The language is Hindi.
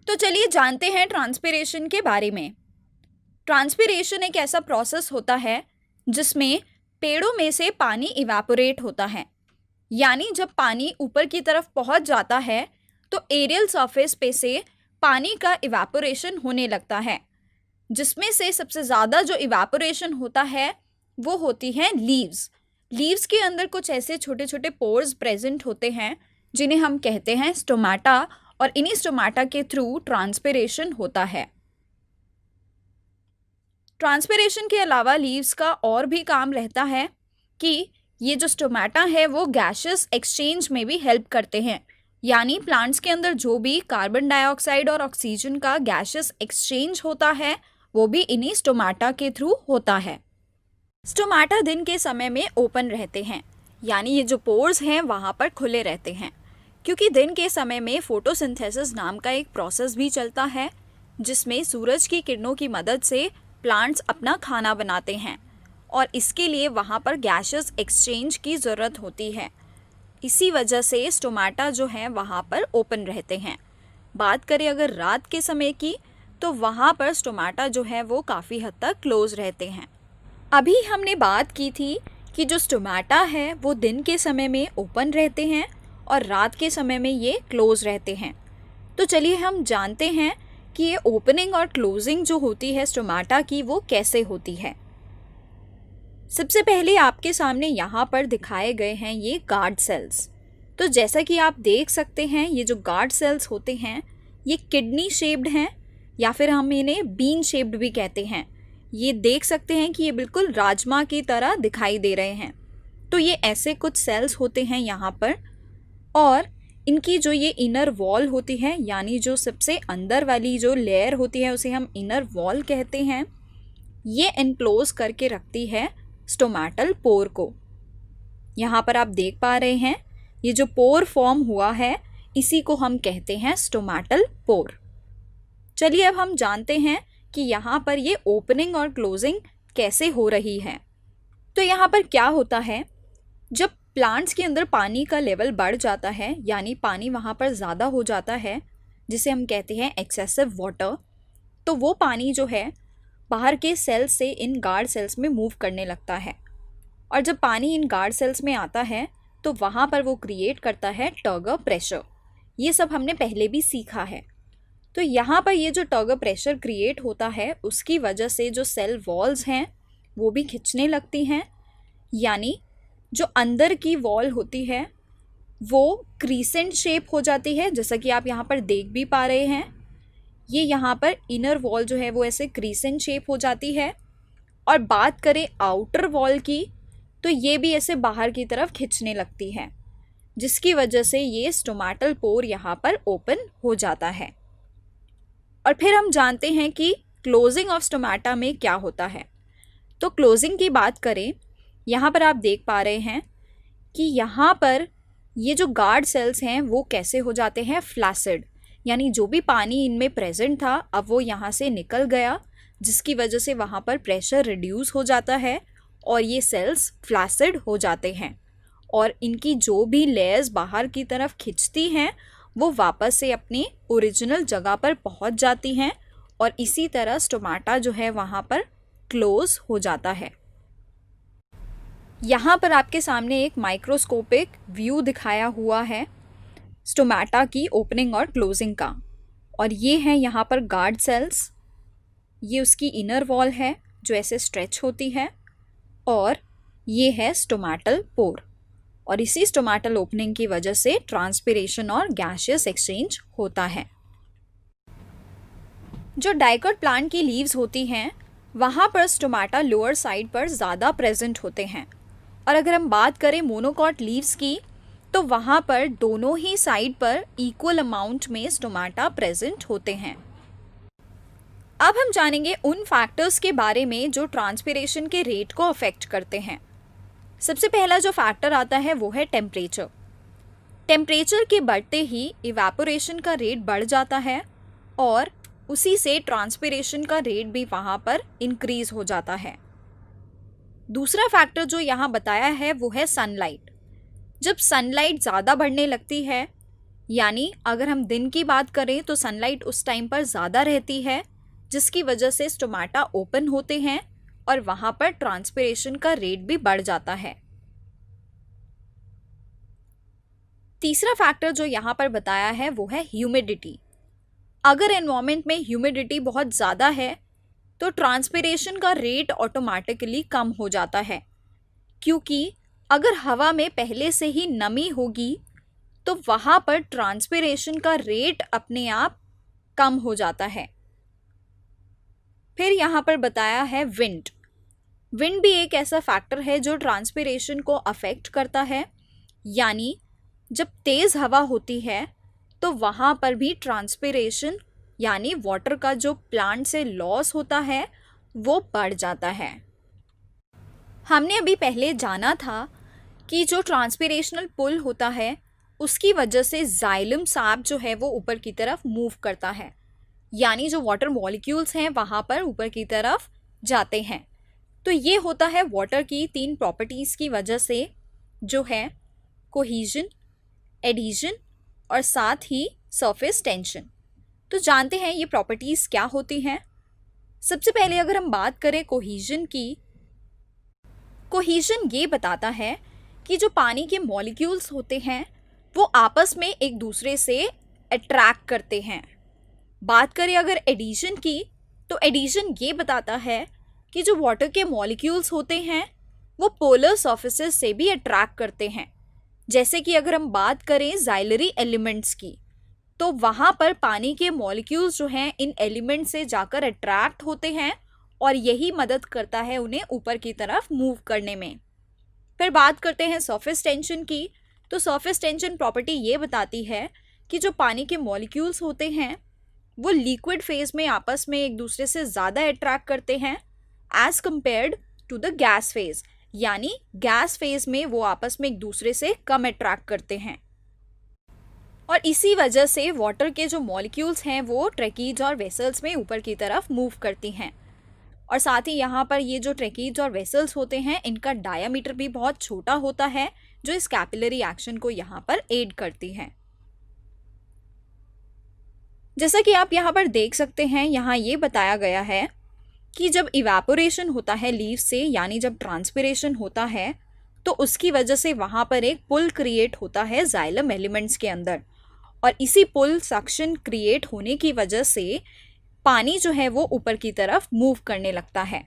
तो चलिए जानते हैं ट्रांसपिरेशन के बारे में। ट्रांसपिरेशन एक ऐसा प्रोसेस होता है जिसमें पेड़ों में से पानी इवेपोरेट होता है, यानी जब पानी ऊपर की तरफ पहुंच जाता है तो एरियल सरफेस पे से पानी का इवेपोरेशन होने लगता है, जिसमें से सबसे ज़्यादा जो इवेपोरेशन होता है वो होती हैं लीव्स। लीव्स के अंदर कुछ ऐसे छोटे छोटे पोर्स प्रेजेंट होते हैं जिन्हें हम कहते हैं स्टोमाटा, और इन्हीं स्टोमाटा के थ्रू ट्रांसपिरेशन होता है। ट्रांसपिरेशन के अलावा लीव्स का और भी काम रहता है कि ये जो स्टोमाटा है वो गैसेस एक्सचेंज में भी हेल्प करते हैं, यानी प्लांट्स के अंदर जो भी कार्बन डाइऑक्साइड और ऑक्सीजन का गैसेस एक्सचेंज होता है वो भी इन्हीं स्टोमाटा के थ्रू होता है। स्टोमाटा दिन के समय में ओपन रहते हैं, यानी ये जो पोर्स हैं वहाँ पर खुले रहते हैं, क्योंकि दिन के समय में फोटोसिंथेसिस नाम का एक प्रोसेस भी चलता है जिसमें सूरज की किरणों की मदद से प्लांट्स अपना खाना बनाते हैं, और इसके लिए वहाँ पर गैसेस एक्सचेंज की ज़रूरत होती है। इसी वजह से स्टोमाटा जो हैं वहाँ पर ओपन रहते हैं। बात करें अगर रात के समय की, तो वहाँ पर स्टोमाटा जो है वो काफ़ी हद तक क्लोज रहते हैं। अभी हमने बात की थी कि जो स्टोमाटा है वो दिन के समय में ओपन रहते हैं और रात के समय में ये क्लोज रहते हैं। तो चलिए हम जानते हैं कि ये ओपनिंग और क्लोजिंग जो होती है स्टोमाटा की वो कैसे होती है। सबसे पहले आपके सामने यहाँ पर दिखाए गए हैं ये गार्ड सेल्स। तो जैसा कि आप देख सकते हैं ये जो गार्ड सेल्स होते हैं ये किडनी शेप्ड हैं, या फिर हम इन्हें बीन शेप्ड भी कहते हैं। ये देख सकते हैं कि ये बिल्कुल राजमा की तरह दिखाई दे रहे हैं। तो ये ऐसे कुछ सेल्स होते हैं यहाँ पर, और इनकी जो ये इनर वॉल होती है, यानी जो सबसे अंदर वाली जो लेयर होती है उसे हम इनर वॉल कहते हैं, ये एनक्लोज करके रखती है स्टोमेटल पोर को। यहाँ पर आप देख पा रहे हैं ये जो पोर फॉर्म हुआ है इसी को हम कहते हैं स्टोमेटल पोर। चलिए अब हम जानते हैं कि यहाँ पर ये ओपनिंग और क्लोजिंग कैसे हो रही है। तो यहाँ पर क्या होता है, जब प्लांट्स के अंदर पानी का लेवल बढ़ जाता है, यानी पानी वहाँ पर ज़्यादा हो जाता है जिसे हम कहते हैं एक्सेसिव वाटर, तो वो पानी जो है बाहर के सेल्स से इन गार्ड सेल्स में मूव करने लगता है, और जब पानी इन गार्ड सेल्स में आता है तो वहाँ पर वो क्रिएट करता है टर्गर प्रेशर। ये सब हमने पहले भी सीखा है। तो यहाँ पर ये जो टर्गर प्रेशर क्रिएट होता है उसकी वजह से जो सेल वॉल्स हैं वो भी खिंचने लगती हैं, यानी जो अंदर की वॉल होती है वो क्रीसेंट शेप हो जाती है, जैसा कि आप यहाँ पर देख भी पा रहे हैं। ये यहाँ पर इनर वॉल जो है वो ऐसे क्रीसेंट शेप हो जाती है, और बात करें आउटर वॉल की तो ये भी ऐसे बाहर की तरफ खिंचने लगती है, जिसकी वजह से ये स्टोमेटल पोर यहाँ पर ओपन हो जाता है। और फिर हम जानते हैं कि क्लोजिंग ऑफ स्टोमेटा में क्या होता है। तो क्लोजिंग की बात करें, यहाँ पर आप देख पा रहे हैं कि यहाँ पर ये जो गार्ड सेल्स हैं वो कैसे हो जाते हैं फ्लैसिड, यानी जो भी पानी इनमें प्रेजेंट था अब वो यहाँ से निकल गया, जिसकी वजह से वहाँ पर प्रेशर रिड्यूस हो जाता है और ये सेल्स फ्लैसिड हो जाते हैं, और इनकी जो भी लेयर्स बाहर की तरफ खिंचती हैं वो वापस से अपनी ओरिजिनल जगह पर पहुँच जाती हैं, और इसी तरह स्टोमेटा जो है वहाँ पर क्लोज हो जाता है। यहाँ पर आपके सामने एक माइक्रोस्कोपिक व्यू दिखाया हुआ है स्टोमेटा की ओपनिंग और क्लोजिंग का, और ये हैं यहाँ पर गार्ड सेल्स। ये उसकी इनर वॉल है जो ऐसे स्ट्रेच होती है, और ये है स्टोमेटल पोर, और इसी स्टोमेटल ओपनिंग की वजह से ट्रांसपिरेशन और गैसियस एक्सचेंज होता है। जो डाइकोट प्लांट की लीव्स होती हैं वहाँ पर स्टोमेटा लोअर साइड पर ज़्यादा प्रेजेंट होते हैं, और अगर हम बात करें मोनोकॉट लीव्स की तो वहाँ पर दोनों ही साइड पर इक्वल अमाउंट में स्टोमेटा प्रेजेंट होते हैं। अब हम जानेंगे उन फैक्टर्स के बारे में जो ट्रांसपिरेशन के रेट को अफेक्ट करते हैं। सबसे पहला जो फैक्टर आता है वो है टेम्परेचर। टेम्परेचर के बढ़ते ही इवेपोरेशन का रेट बढ़ जाता है, और उसी से ट्रांसपिरेशन का रेट भी वहाँ पर इंक्रीज हो जाता है। दूसरा फैक्टर जो यहाँ बताया है वो है सनलाइट। जब सनलाइट ज़्यादा बढ़ने लगती है यानी अगर हम दिन की बात करें तो सनलाइट उस टाइम पर ज़्यादा रहती है, जिसकी वजह से स्टोमाटा ओपन होते हैं और वहाँ पर ट्रांसपिरेशन का रेट भी बढ़ जाता है। तीसरा फैक्टर जो यहाँ पर बताया है वो है ह्यूमिडिटी। अगर एनवायरनमेंट में ह्यूमिडिटी बहुत ज़्यादा है तो ट्रांसपिरेशन का रेट ऑटोमेटिकली कम हो जाता है, क्योंकि अगर हवा में पहले से ही नमी होगी तो वहाँ पर ट्रांसपिरेशन का रेट अपने आप कम हो जाता है। फिर यहाँ पर बताया है विंड। विंड भी एक ऐसा फैक्टर है जो ट्रांसपिरेशन को अफेक्ट करता है, यानी जब तेज़ हवा होती है तो वहाँ पर भी ट्रांसपिरेशन यानी वाटर का जो प्लांट से लॉस होता है वो बढ़ जाता है। हमने अभी पहले जाना था कि जो ट्रांसपिरेशनल पुल होता है उसकी वजह से जाइलम सैप जो है वो ऊपर की तरफ मूव करता है, यानी जो वाटर मॉलिक्यूल्स हैं वहाँ पर ऊपर की तरफ जाते हैं। तो ये होता है वाटर की 3 प्रॉपर्टीज़ की वजह से, जो है कोहीजन, एडिशन और साथ ही सरफेस टेंशन। तो जानते हैं ये प्रॉपर्टीज़ क्या होती हैं। सबसे पहले अगर हम बात करें कोहीजन की, कोहीजन ये बताता है कि जो पानी के मॉलिक्यूल्स होते हैं वो आपस में एक दूसरे से अट्रैक्ट करते हैं। बात करें अगर एडिशन की, तो एडिशन ये बताता है कि जो वाटर के मॉलिक्यूल्स होते हैं वो पोलर सर्फेसेस से भी अट्रैक्ट करते हैं। जैसे कि अगर हम बात करें जाइलरी एलिमेंट्स की, तो वहाँ पर पानी के मॉलिक्यूल्स जो हैं इन एलिमेंट से जाकर अट्रैक्ट होते हैं और यही मदद करता है उन्हें ऊपर की तरफ मूव करने में। फिर बात करते हैं सरफेस टेंशन की, तो सरफेस टेंशन प्रॉपर्टी ये बताती है कि जो पानी के मॉलिक्यूल्स होते हैं वो लिक्विड फेज में आपस में एक दूसरे से ज़्यादा अट्रैक्ट करते हैं as compared to the gas phase, यानी गैस फेज में वो आपस में एक दूसरे से कम अट्रैक्ट करते हैं। और इसी वजह से वाटर के जो मॉलिक्यूल्स हैं वो ट्रैकीज और वेसल्स में ऊपर की तरफ मूव करती हैं। और साथ ही यहाँ पर ये जो ट्रैकीज और वेसल्स होते हैं इनका डायामीटर भी बहुत छोटा होता है, जो इस कैपिलरी एक्शन को यहाँ पर एड करती है। जैसा कि आप यहाँ पर देख सकते हैं, यहाँ ये बताया गया है कि जब इवेपोरेशन होता है लीव से, यानी जब ट्रांसपिरेशन होता है, तो उसकी वजह से वहाँ पर एक पुल क्रिएट होता है जाइलम एलिमेंट्स के अंदर, और इसी पुल सक्शन क्रिएट होने की वजह से पानी जो है वो ऊपर की तरफ मूव करने लगता है।